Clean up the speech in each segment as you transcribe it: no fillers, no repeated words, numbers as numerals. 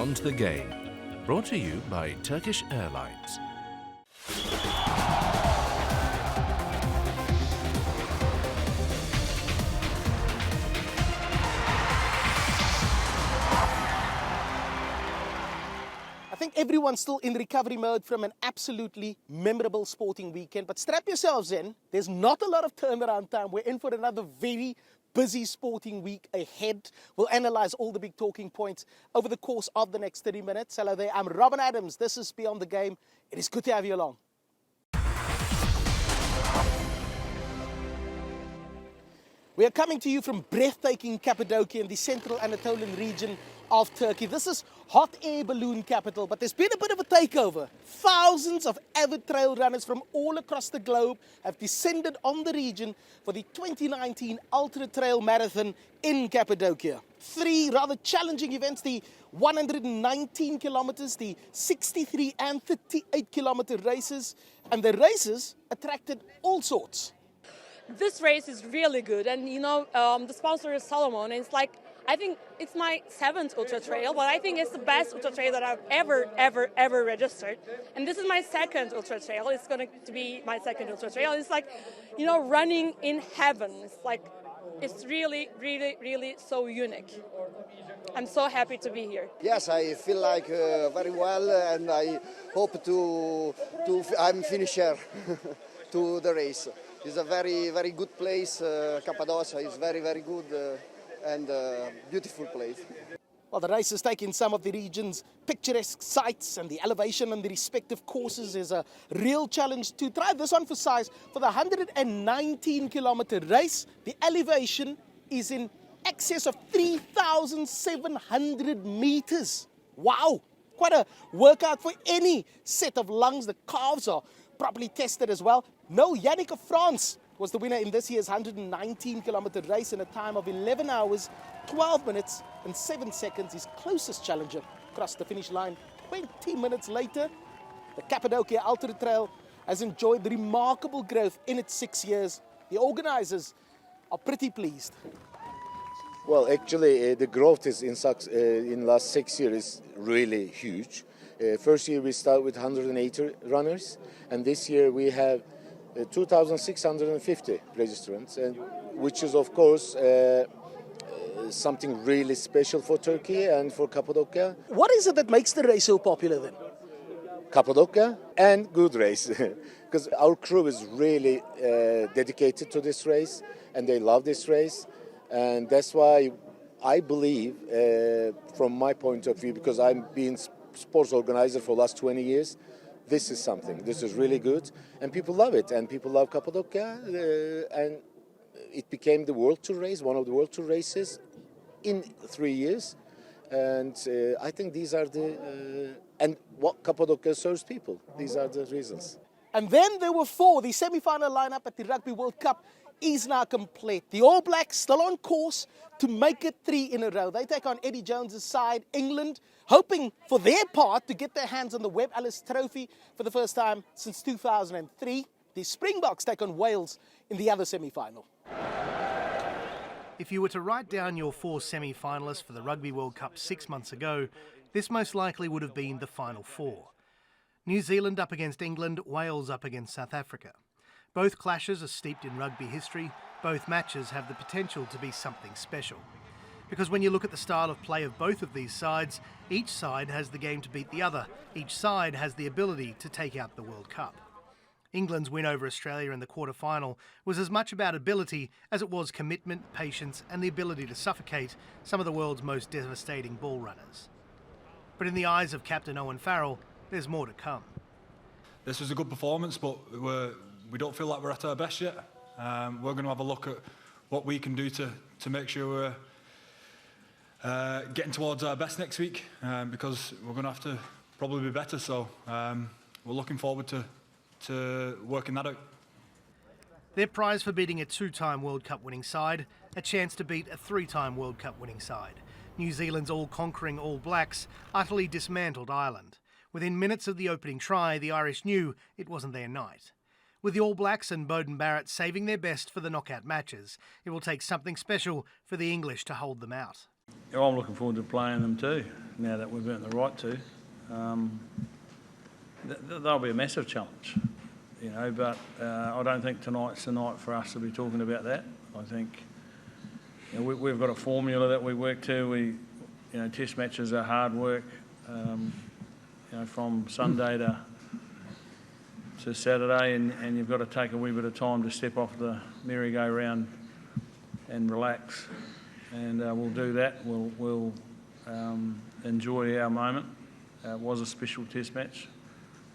Beyond the Game. Brought to you by Turkish Airlines. I think everyone's still in recovery mode from an absolutely memorable sporting weekend. But strap yourselves in. There's not a lot of turnaround time. We're in for another very busy sporting week ahead. We'll analyze all the big talking points over the course of the next 30 minutes. Hello there, I'm Robin Adams. This is Beyond the Game. It is good to have you along. We are coming to you from breathtaking Cappadocia in the central Anatolian region of Turkey. This is hot air balloon capital, but there's been a bit of a takeover. Thousands of avid trail runners from all across the globe have descended on the region for the 2019 Ultra Trail Marathon in Cappadocia. Three rather challenging events, the 119 kilometers, the 63 and 38 kilometer races, and the races attracted all sorts. This race is really good, and the sponsor is Solomon, and I think it's my 7th ultra trail, but I think it's the best ultra trail that I've ever registered. And this is my 2nd ultra trail. It's going to be my 2nd ultra trail. It's running in heaven. It's really so unique. I'm so happy to be here. Yes, I feel very well, and I hope I'm finisher to the race. It's a very good place. Cappadocia is very good and beautiful place. Well, the race has taken some of the region's picturesque sites, and the elevation on the respective courses is a real challenge. To try this on for size, for the 119 kilometer race, the elevation is in excess of 3,700 meters. Wow! Quite a workout for any set of lungs. The calves are properly tested as well. No, Yannick of France was the winner in this year's 119 kilometer race in a time of 11 hours, 12 minutes and 7 seconds. His closest challenger crossed the finish line 20 minutes later. The Cappadocia Ultra Trail has enjoyed remarkable growth in its 6 years. The organizers are pretty pleased. Well, actually, the growth is in last 6 years is really huge. First year we start with 180 runners, and this year we have 2,650 registrants, and which is of course something really special for Turkey and for Cappadocia. What is it that makes the race so popular then? Cappadocia and good race, because our crew is really dedicated to this race and they love this race, and that's why I believe, from my point of view, because I've been sports organizer for the last 20 years, this is something. This is really good, and people love it, and people love Cappadocia, and it became the World Tour race, one of the World Tour races in 3 years, and I think these are and what Cappadocia serves people. These are the reasons. And then there were four. The semi-final lineup at the Rugby World Cup is now complete. The All Blacks still on course to make it 3 in a row. They take on Eddie Jones's side, England, hoping for their part to get their hands on the Webb Ellis Trophy for the first time since 2003. The Springboks take on Wales in the other semi-final. If you were to write down your 4 semi-finalists for the Rugby World Cup 6 months ago, this most likely would have been the final 4. New Zealand up against England, Wales up against South Africa. Both clashes are steeped in rugby history. Both matches have the potential to be something special. Because when you look at the style of play of both of these sides, each side has the game to beat the other. Each side has the ability to take out the World Cup. England's win over Australia in the quarter-final was as much about ability as it was commitment, patience and the ability to suffocate some of the world's most devastating ball runners. But in the eyes of Captain Owen Farrell, there's more to come. This was a good performance, but we don't feel like we're at our best yet. We're going to have a look at what we can do to make sure we're getting towards our best next week, because we're going to have to probably be better. So we're looking forward to working that out. Their prize for beating a 2-time World Cup winning side, a chance to beat a 3-time World Cup winning side. New Zealand's all-conquering All Blacks utterly dismantled Ireland. Within minutes of the opening try, the Irish knew it wasn't their night. With the All Blacks and Beauden Barrett saving their best for the knockout matches, it will take something special for the English to hold them out. Yeah, I'm looking forward to playing them too, now that we've earned the right to. They'll be a massive challenge, but I don't think tonight's the night for us to be talking about that. I think we've got a formula that we work to. Test matches are hard work, from Sunday to Saturday, and you've got to take a wee bit of time to step off the merry-go-round and relax. And we'll do that. We'll enjoy our moment. It was a special test match,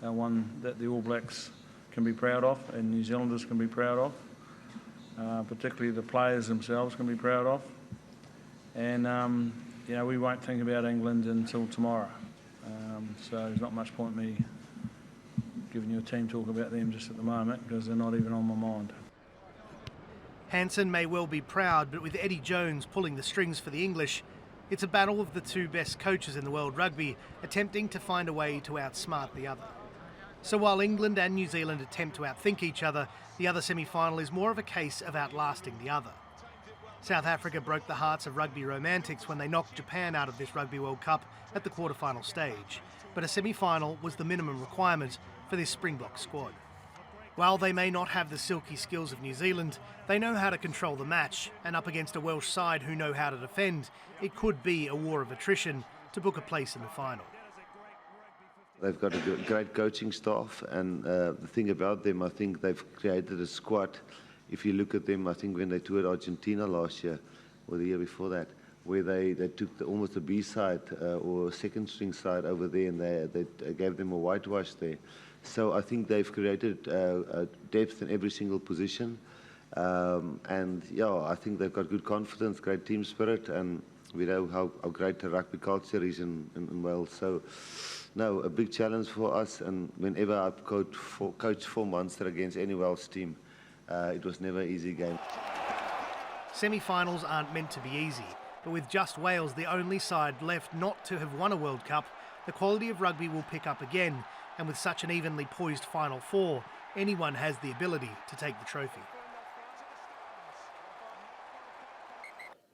one that the All Blacks can be proud of and New Zealanders can be proud of, particularly the players themselves can be proud of. And, we won't think about England until tomorrow. So there's not much point me giving you a team talk about them just at the moment because they're not even on my mind. Hansen may well be proud, but with Eddie Jones pulling the strings for the English, it's a battle of the two best coaches in the world rugby, attempting to find a way to outsmart the other. So while England and New Zealand attempt to outthink each other, the other semi-final is more of a case of outlasting the other. South Africa broke the hearts of rugby romantics when they knocked Japan out of this Rugby World Cup at the quarter-final stage, but a semi-final was the minimum requirement for this Springbok squad. While they may not have the silky skills of New Zealand, they know how to control the match, and up against a Welsh side who know how to defend, it could be a war of attrition to book a place in the final. They've got a great coaching staff, and the thing about them, I think they've created a squad. If you look at them, I think when they toured Argentina last year, or the year before that, where they took almost a B side or second string side over there, and they gave them a whitewash there. So I think they've created depth in every single position. And yeah, I think they've got good confidence, great team spirit, and we know how great the rugby culture is in Wales. So, no, a big challenge for us. And whenever I've coached for Munster against any Welsh team, it was never an easy game. Semi-finals aren't meant to be easy, but with just Wales the only side left not to have won a World Cup, the quality of rugby will pick up again. And with such an evenly poised Final Four, anyone has the ability to take the trophy.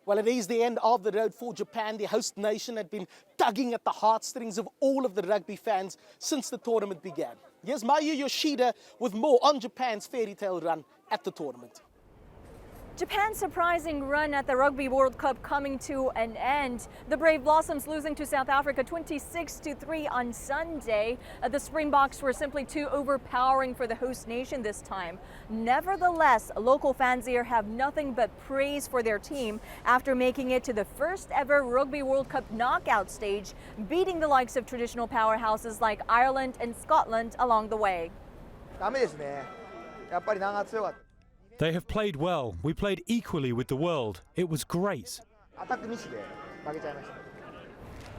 Well, it is the end of the road for Japan. The host nation had been tugging at the heartstrings of all of the rugby fans since the tournament began. Here's Mayu Yoshida with more on Japan's fairy tale run at the tournament. Japan's surprising run at the Rugby World Cup coming to an end. The Brave Blossoms losing to South Africa 26-3 on Sunday. The Springboks were simply too overpowering for the host nation this time. Nevertheless, local fans here have nothing but praise for their team after making it to the first ever Rugby World Cup knockout stage, beating the likes of traditional powerhouses like Ireland and Scotland along the way. They have played well. We played equally with the world. It was great.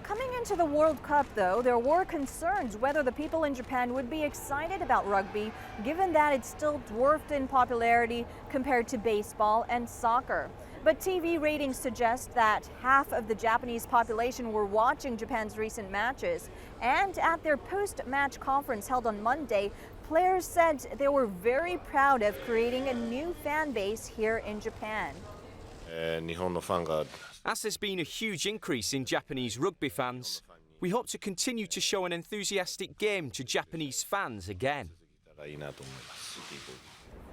Coming into the World Cup, though, there were concerns whether the people in Japan would be excited about rugby, given that it's still dwarfed in popularity compared to baseball and soccer. But TV ratings suggest that half of the Japanese population were watching Japan's recent matches. And at their post-match conference held on Monday, players said they were very proud of creating a new fan base here in Japan. As there's been a huge increase in Japanese rugby fans, we hope to continue to show an enthusiastic game to Japanese fans again.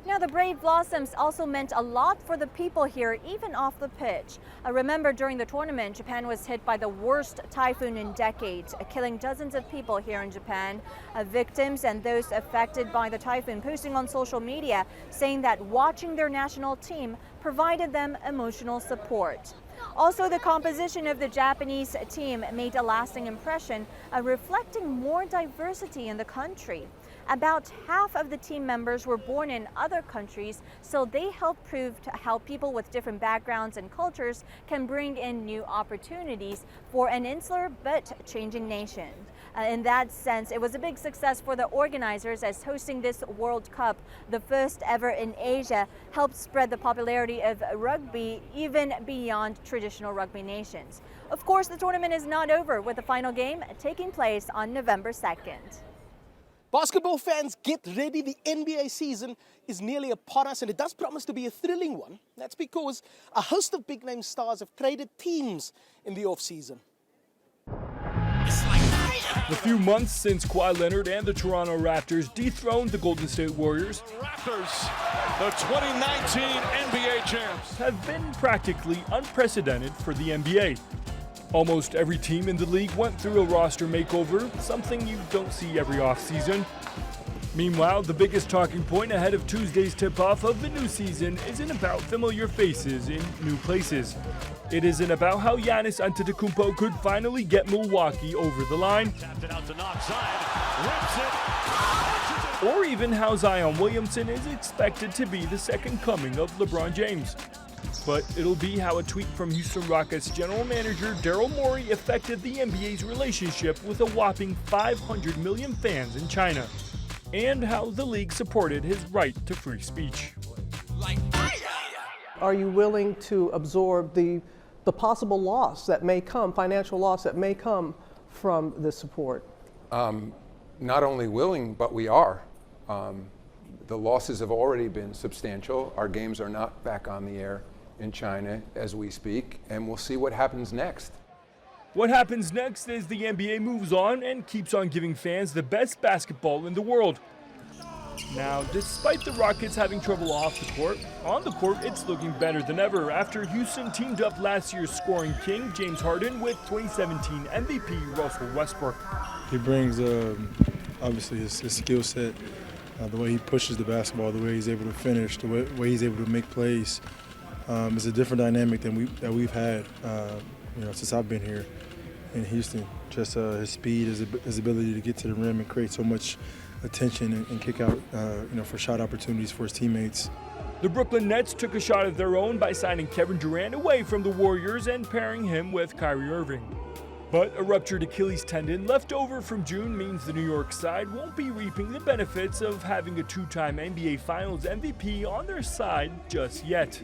Now, the Brave Blossoms also meant a lot for the people here, even off the pitch. Remember, during the tournament, Japan was hit by the worst typhoon in decades, killing dozens of people here in Japan. Victims and those affected by the typhoon posting on social media, saying that watching their national team provided them emotional support. Also, the composition of the Japanese team made a lasting impression, reflecting more diversity in the country. About half of the team members were born in other countries, so they help prove how people with different backgrounds and cultures can bring in new opportunities for an insular but changing nation. In that sense, it was a big success for the organizers, as hosting this World Cup, the first ever in Asia, helped spread the popularity of rugby even beyond traditional rugby nations. Of course, the tournament is not over, with the final game taking place on November 2nd. Basketball fans, get ready. The NBA season is nearly upon us, and it does promise to be a thrilling one. That's because a host of big-name stars have traded teams in the off-season. A few months since Kawhi Leonard and the Toronto Raptors dethroned the Golden State Warriors, Raptors, the 2019 NBA champs, have been practically unprecedented for the NBA. Almost every team in the league went through a roster makeover, something you don't see every offseason. Meanwhile, the biggest talking point ahead of Tuesday's tip-off of the new season isn't about familiar faces in new places. It isn't about how Giannis Antetokounmpo could finally get Milwaukee over the line, tapped it out to Knox side, rips it, or even how Zion Williamson is expected to be the second coming of LeBron James. But it'll be how a tweet from Houston Rockets general manager Daryl Morey affected the NBA's relationship with a whopping 500 million fans in China, and how the league supported his right to free speech. Are you willing to absorb the possible loss that may come, financial loss that may come from this support? Not only willing, but we are. The losses have already been substantial. Our games are not back on the air in China as we speak, and we'll see what happens next. What happens next is the NBA moves on and keeps on giving fans the best basketball in the world. Now, despite the Rockets having trouble off the court, on the court it's looking better than ever after Houston teamed up last year's scoring king James Harden with 2017 MVP Russell Westbrook. He brings obviously his skill set, the way he pushes the basketball, the way he's able to finish, the way he's able to make plays. It's a different dynamic than we've had since I've been here in Houston. Just his speed, his ability to get to the rim and create so much attention and kick out for shot opportunities for his teammates. The Brooklyn Nets took a shot of their own by signing Kevin Durant away from the Warriors and pairing him with Kyrie Irving. But a ruptured Achilles tendon left over from June means the New York side won't be reaping the benefits of having a two-time NBA Finals MVP on their side just yet.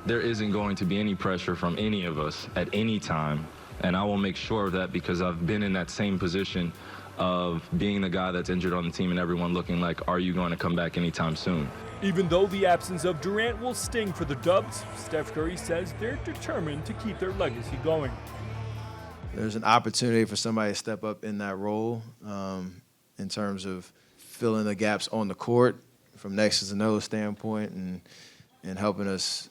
There isn't going to be any pressure from any of us at any time, and I will make sure of that because I've been in that same position of being the guy that's injured on the team and everyone looking like, are you going to come back anytime soon? Even though the absence of Durant will sting for the Dubs, Steph Curry says they're determined to keep their legacy going. There's an opportunity for somebody to step up in that role in terms of filling the gaps on the court from X's and O's standpoint and helping us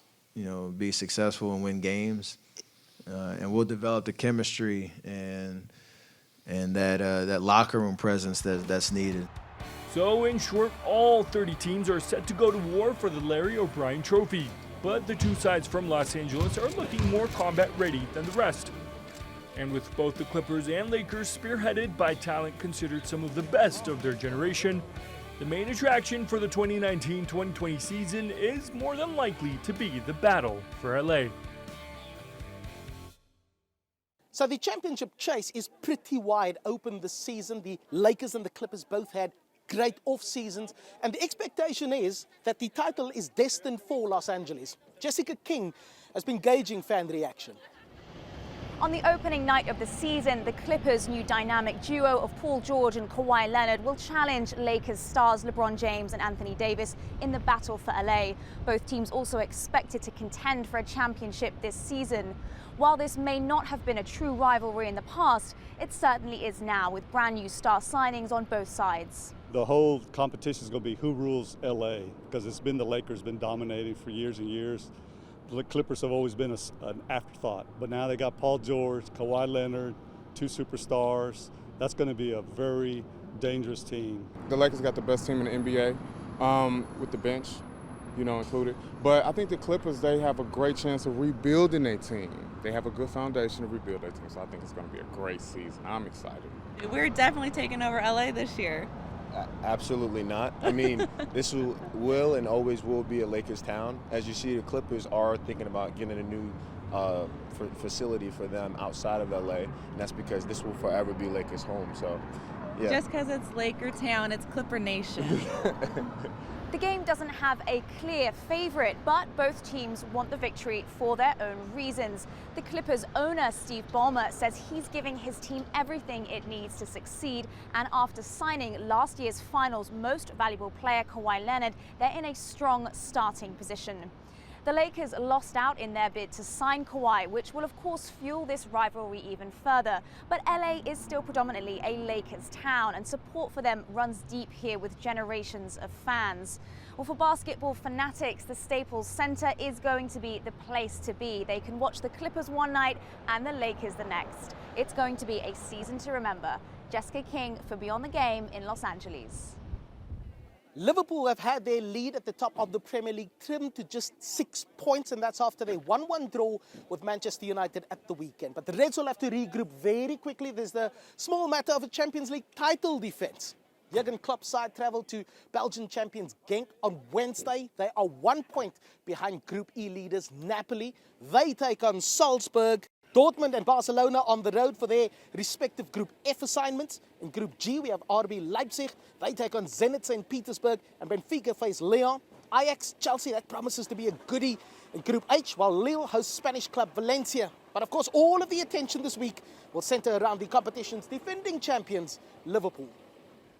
be successful and win games. And we'll develop the chemistry and that locker room presence that's needed. So in short, all 30 teams are set to go to war for the Larry O'Brien Trophy. But the two sides from Los Angeles are looking more combat ready than the rest. And with both the Clippers and Lakers spearheaded by talent considered some of the best of their generation, the main attraction for the 2019-2020 season is more than likely to be the battle for LA. So the championship chase is pretty wide open this season. The Lakers and the Clippers both had great off seasons, and the expectation is that the title is destined for Los Angeles. Jessica King has been gauging fan reaction. On the opening night of the season, the Clippers' new dynamic duo of Paul George and Kawhi Leonard will challenge Lakers stars LeBron James and Anthony Davis in the battle for LA. Both teams also expected to contend for a championship this season. While this may not have been a true rivalry in the past, it certainly is now, with brand new star signings on both sides. The whole competition is going to be who rules LA, because it's been the Lakers been dominating for years and years. The Clippers have always been an afterthought, but now they got Paul George, Kawhi Leonard, two superstars. That's going to be a very dangerous team. The Lakers got the best team in the NBA with the bench, included. But I think the Clippers, they have a great chance of rebuilding their team. They have a good foundation to rebuild their team, so I think it's going to be a great season. I'm excited. We're definitely taking over LA this year. Absolutely not. I mean, this will and always will be a Lakers town. As you see, the Clippers are thinking about getting a new facility for them outside of LA, and that's because this will forever be Lakers' home. So, yeah. Just because it's Laker Town, it's Clipper Nation. The game doesn't have a clear favourite, but both teams want the victory for their own reasons. The Clippers owner, Steve Ballmer, says he's giving his team everything it needs to succeed, and after signing last year's finals most valuable player Kawhi Leonard, they're in a strong starting position. The Lakers lost out in their bid to sign Kawhi, which will of course fuel this rivalry even further. But LA is still predominantly a Lakers town, and support for them runs deep here with generations of fans. Well, for basketball fanatics, the Staples Center is going to be the place to be. They can watch the Clippers one night and the Lakers the next. It's going to be a season to remember. Jessica King for Beyond the Game in Los Angeles. Liverpool have had their lead at the top of the Premier League trimmed to just 6 points, and that's after a 1-1 draw with Manchester United at the weekend. But the Reds will have to regroup very quickly. There's the small matter of a Champions League title defence. Jurgen Klopp's side travelled to Belgian champions Genk on Wednesday. They are 1 point behind Group E leaders Napoli. They take on Salzburg. Dortmund and Barcelona on the road for their respective Group F assignments. In Group G, we have RB Leipzig. They take on Zenit St. Petersburg, and Benfica face Lyon. Ajax, Chelsea, that promises to be a goodie in Group H, while Lille hosts Spanish club Valencia. But of course, all of the attention this week will centre around the competition's defending champions, Liverpool.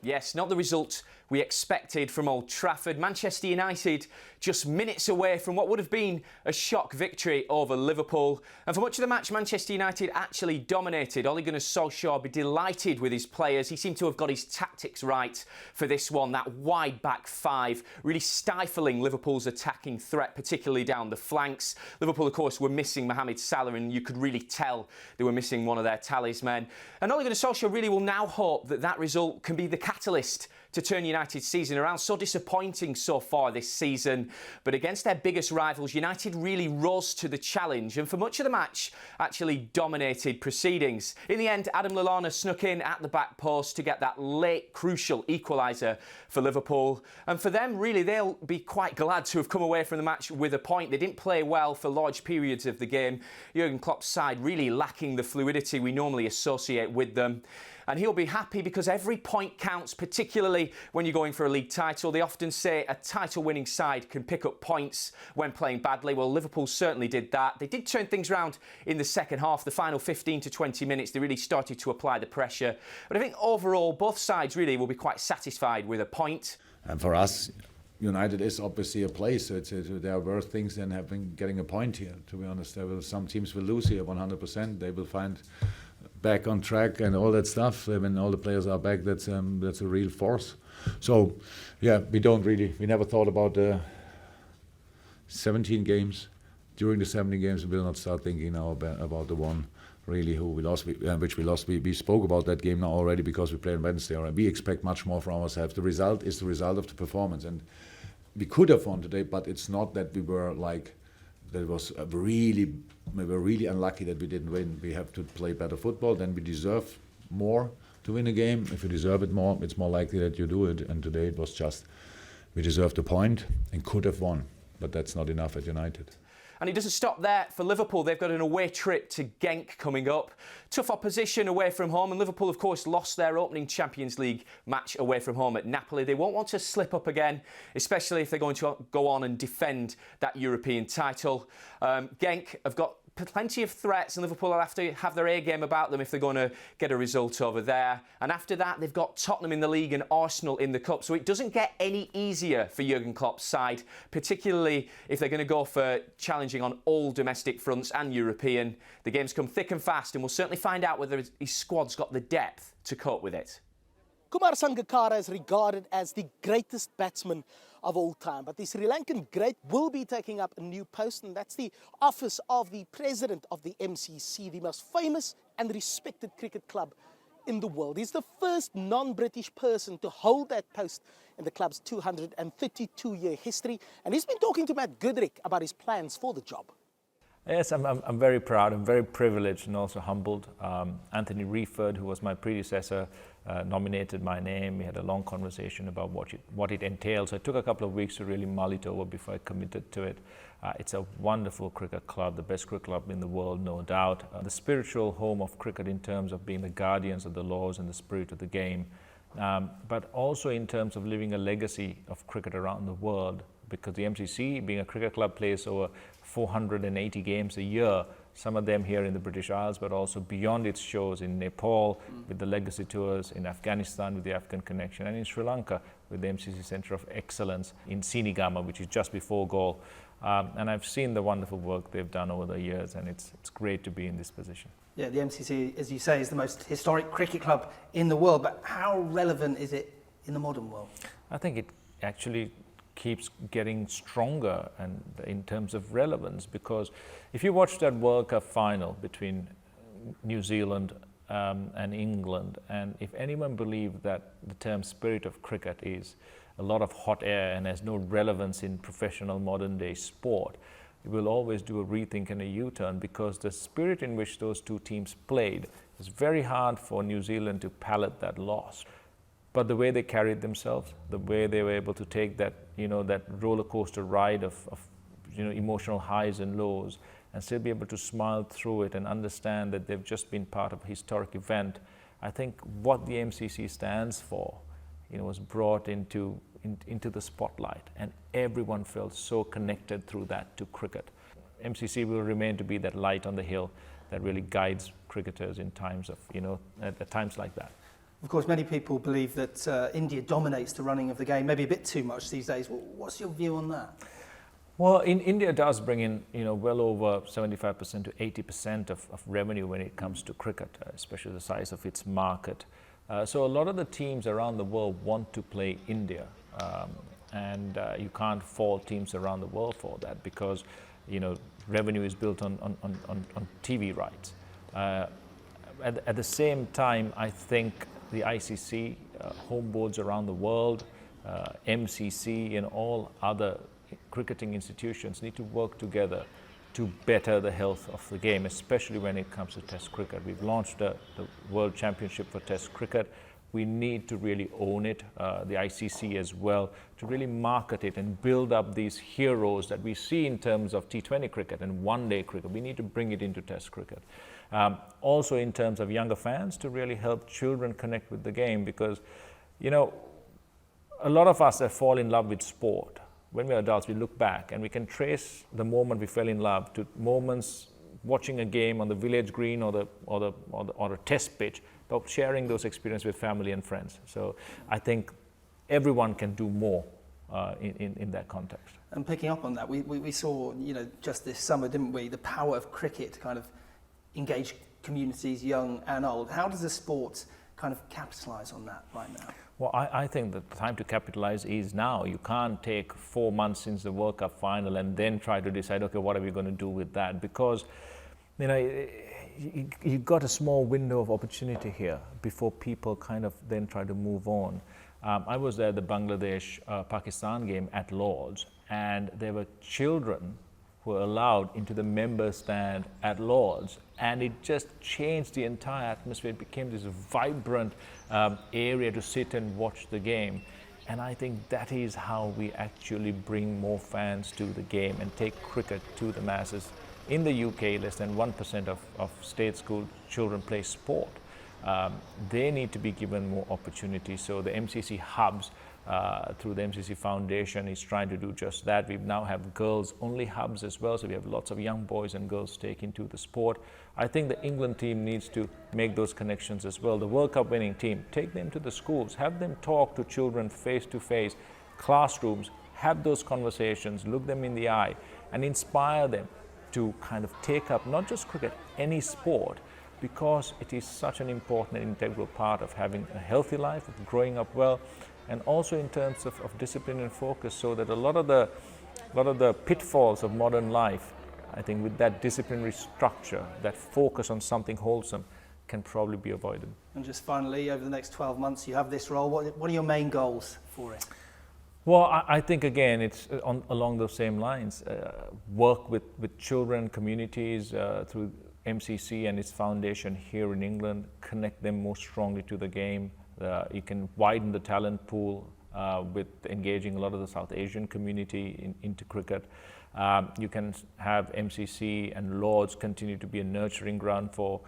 Yes, not the result we expected from Old Trafford. Manchester United just minutes away from what would have been a shock victory over Liverpool. And for much of the match, Manchester United actually dominated. Ole Gunnar Solskjaer be delighted with his players. He seemed to have got his tactics right for this one. That wide back five, really stifling Liverpool's attacking threat, particularly down the flanks. Liverpool, of course, were missing Mohamed Salah, and you could really tell they were missing one of their talismen. And Ole Gunnar Solskjaer really will now hope that that result can be the catalyst to turn United's season around. So disappointing so far this season, but against their biggest rivals, United really rose to the challenge, and for much of the match actually dominated proceedings. In the end, Adam Lallana snuck in at the back post to get that late crucial equaliser for Liverpool, and for them really they'll be quite glad to have come away from the match with a point. They didn't play well for large periods of the game. Jurgen Klopp's side really lacking the fluidity we normally associate with them. And he'll be happy because every point counts, particularly when you're going for a league title. They often say a title-winning side can pick up points when playing badly. Well, Liverpool certainly did that. They did turn things around in the second half. The final 15 to 20 minutes, they really started to apply the pressure. But I think overall, both sides really will be quite satisfied with a point. And for us, United is obviously a place. So there are worse things than getting a point here, to be honest. Some teams will lose here 100%. They will find back on track and all that stuff. When all the players are back, that's a real force. So, yeah, we never thought about 17 games. During the 17 games, we will not start thinking now about the one really who we lost, which we lost. We spoke about that game now already because we played on Wednesday. We expect much more from ourselves. The result is the result of the performance, and we could have won today, but it's not that we were like. We were really unlucky that we didn't win. We have to play better football, then we deserve more to win a game. If you deserve it more, it's more likely that you do it. And today it was just, we deserved a point and could have won, but that's not enough at United. And it doesn't stop there for Liverpool. They've got an away trip to Genk coming up. Tough opposition away from home, and Liverpool, of course, lost their opening Champions League match away from home at Napoli. They won't want to slip up again, especially if they're going to go on and defend that European title. Genk have got plenty of threats, and Liverpool will have to have their A game about them if they're going to get a result over there. And after that, they've got Tottenham in the league and Arsenal in the cup. So it doesn't get any easier for Jurgen Klopp's side, particularly if they're going to go for challenging on all domestic fronts and European. The games come thick and fast, and we'll certainly find out whether his squad's got the depth to cope with it. Kumar Sangakkara is regarded as the greatest batsman of all time, but the Sri Lankan great will be taking up a new post, and that's the office of the president of the MCC, the most famous and respected cricket club in the world. He's the first non-British person to hold that post in the club's 232-year history, and he's been talking to Matt Goodrick about his plans for the job. Yes, I'm very proud. I'm very privileged and also humbled. Anthony Reeford, who was my predecessor, nominated my name. We had a long conversation about what it entails. So it took a couple of weeks to really mull it over before I committed to it. It's a wonderful cricket club, the best cricket club in the world, no doubt. The spiritual home of cricket in terms of being the guardians of the laws and the spirit of the game, but also in terms of leaving a legacy of cricket around the world, because the MCC, being a cricket club, plays over 480 games a year, some of them here in the British Isles, but also beyond its shores in Nepal with the legacy tours, in Afghanistan with the Afghan Connection, and in Sri Lanka with the MCC Centre of Excellence in Sinigama, which is just before Galle. And I've seen the wonderful work they've done over the years, and it's great to be in this position. Yeah, the MCC, as you say, is the most historic cricket club in the world, but how relevant is it in the modern world? I think it actually keeps getting stronger and in terms of relevance, because if you watch that World Cup final between New Zealand and England, and if anyone believed that the term spirit of cricket is a lot of hot air and has no relevance in professional modern day sport, it will always do a rethink and a U-turn, because the spirit in which those two teams played, it's very hard for New Zealand to palate that loss. But the way they carried themselves, the way they were able to take that, that roller coaster ride of emotional highs and lows, and still be able to smile through it and understand that they've just been part of a historic event. I think what the MCC stands for, was brought into the spotlight, and everyone felt so connected through that to cricket. MCC will remain to be that light on the hill that really guides cricketers in times of, at times like that. Of course, many people believe that India dominates the running of the game, maybe a bit too much these days. What's your view on that? Well, India does bring in, well over 75% to 80% of revenue when it comes to cricket, especially the size of its market. So a lot of the teams around the world want to play India, and you can't fault teams around the world for that, because, revenue is built on TV rights. At the same time, I think the ICC, home boards around the world, MCC and all other cricketing institutions need to work together to better the health of the game, especially when it comes to Test cricket. We've launched the World Championship for Test cricket. We need to really own it, the ICC as well, to really market it and build up these heroes that we see in terms of T20 cricket and one-day cricket. We need to bring it into Test cricket. Also in terms of younger fans, to really help children connect with the game, because, a lot of us that fall in love with sport, when we're adults, we look back and we can trace the moment we fell in love to moments watching a game on the village green or a test pitch, but sharing those experiences with family and friends. So I think everyone can do more in that context. And picking up on that, we saw, just this summer, didn't we, the power of cricket to kind of engage communities, young and old. How does the sport kind of capitalise on that right now? Well, I think that the time to capitalise is now. You can't take 4 months since the World Cup final and then try to decide, okay, what are we going to do with that? Because, you've got a small window of opportunity here before people kind of then try to move on. I was there at the Bangladesh-Pakistan game at Lord's, and there were children who were allowed into the member stand at Lord's, and it just changed the entire atmosphere. It became this vibrant area to sit and watch the game. And I think that is how we actually bring more fans to the game and take cricket to the masses. In the UK, less than 1% of state school children play sport. They need to be given more opportunities. So the MCC hubs, through the MCC Foundation, is trying to do just that. We now have girls-only hubs as well, so we have lots of young boys and girls taking to the sport. I think the England team needs to make those connections as well. The World Cup winning team, take them to the schools, have them talk to children face-to-face, classrooms, have those conversations, look them in the eye, and inspire them to kind of take up not just cricket, any sport, because it is such an important and integral part of having a healthy life, of growing up well, and also in terms of discipline and focus, so that a lot of the pitfalls of modern life, I think with that disciplinary structure, that focus on something wholesome, can probably be avoided. And just finally, over the next 12 months, you have this role. What are your main goals for it? Well, I think again it's along those same lines. Work with children, communities through MCC and its foundation here in England, connect them more strongly to the game. You can widen the talent pool with engaging a lot of the South Asian community into cricket. You can have MCC and Lords continue to be a nurturing ground for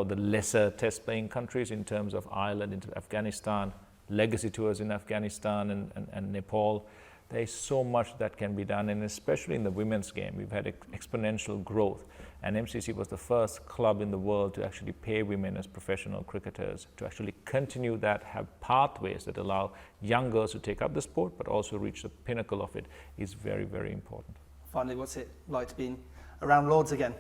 the lesser test playing countries in terms of Ireland, into Afghanistan, legacy tours in Afghanistan and Nepal. There's so much that can be done, and especially in the women's game, we've had exponential growth. And MCC was the first club in the world to actually pay women as professional cricketers, to actually continue that, have pathways that allow young girls to take up the sport, but also reach the pinnacle of it is very, very important. Finally, what's it like to be around Lords again?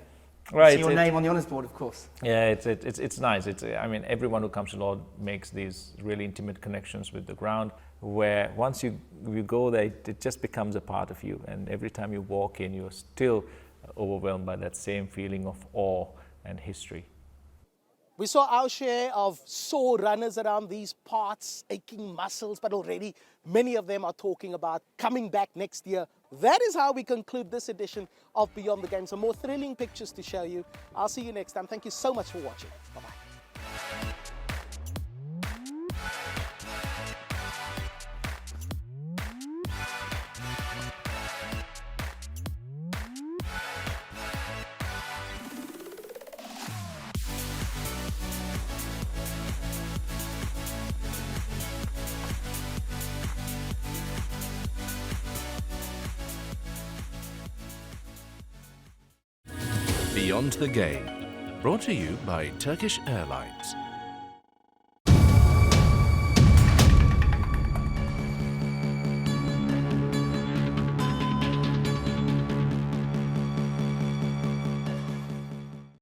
Right. See your name on the honours board, of course. Yeah, it's nice. I mean, everyone who comes to Lord makes these really intimate connections with the ground, where once you go there, it just becomes a part of you. And every time you walk in, you're still overwhelmed by that same feeling of awe and history. We saw our share of sore runners around these parts, aching muscles, but already many of them are talking about coming back next year. That is how we conclude this edition of Beyond the Game. Some more thrilling pictures to show you. I'll see you next time. Thank you so much for watching. Bye-bye. Beyond the Game, brought to you by Turkish Airlines.